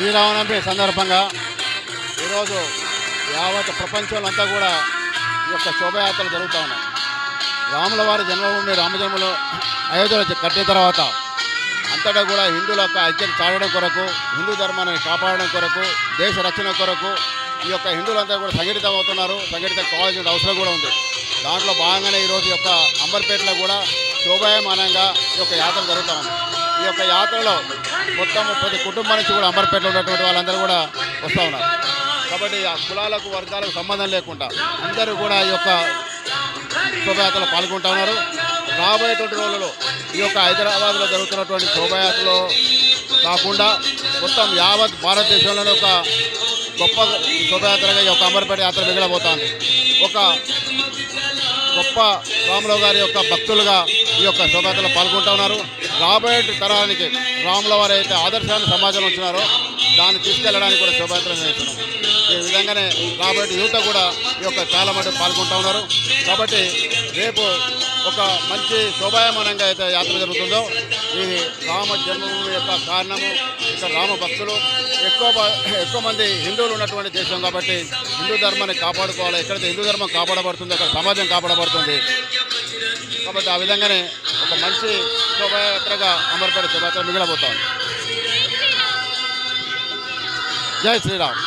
శ్రీరామనవమి సందర్భంగా ఈరోజు యావత్ ప్రపంచంలో అంతా కూడా ఈ యొక్క శోభయాత్రలు జరుగుతూ ఉన్నాయి. రాముల వారి జన్మభూమి రామజన్మలో అయోధ్యలో కట్టిన తర్వాత అంతటా కూడా హిందువుల యొక్క ఐక్యత చాటడం కొరకు, హిందూ ధర్మాన్ని కాపాడడం కొరకు, దేశ రక్షణ కొరకు ఈ యొక్క హిందువులంతా కూడా సంఘటితం అవుతున్నారు. సంఘటితం కావాల్సిన అవసరం కూడా ఉంది. దాంట్లో భాగంగానే ఈరోజు యొక్క అంబర్పేటలో కూడా శోభాయమానంగా ఈ యొక్క యాత్ర జరుగుతూ ఉంది. ఈ యొక్క యాత్రలో మొత్తం ప్రతి కుటుంబం నుంచి కూడా అంబర్పేటలో ఉన్నటువంటి వాళ్ళందరూ కూడా వస్తూ ఉన్నారు. కాబట్టి ఆ కులాలకు వర్గాలకు సంబంధం లేకుండా అందరూ కూడా ఈ యొక్క శోభయాత్రలో పాల్గొంటూ ఉన్నారు. రాబోయేటువంటి రోజులలో ఈ యొక్క హైదరాబాద్లో జరుగుతున్నటువంటి శోభయాత్రలో కాకుండా మొత్తం యావత్ భారతదేశంలోనే ఒక గొప్ప శోభయాత్రగా ఈ యొక్క అంబర్పేట యాత్ర మిగిలబోతోంది. ఒక గొప్ప రాముల గారి యొక్క భక్తులుగా ఈ యొక్క శోభయాత్రలో పాల్గొంటూ ఉన్నారు. రాబోయే తరానికి రాముల వారు అయితే ఆదర్శాన్ని సమాజంలో ఉంచున్నారో దాన్ని తీసుకెళ్ళడానికి కూడా శోభయాత్ర చేస్తున్నాం. ఈ విధంగానే రాబోయే యువత కూడా ఈ యొక్క చాలా మటుకు పాల్గొంటూ ఉన్నారు. కాబట్టి రేపు ఒక మంచి శోభాయమానంగా అయితే యాత్ర జరుగుతుందో ఇది రామ జన్మభూమి యొక్క కారణము. ఇక్కడ రామ భక్తులు ఎక్కువ మంది హిందువులు ఉన్నటువంటి దేశం కాబట్టి హిందూ ధర్మాన్ని కాపాడుకోవాలి. ఎక్కడైతే హిందూ ధర్మం కాపాడబడుతుందో అక్కడ సమాజం కాపాడబడుతుంది. కాబట్టి ఆ విధంగానే ఒక మంచి శోభయాత్రగా అంబర్పేట శోభయాత్ర మిగిలబోతోంది. జై శ్రీరామ్.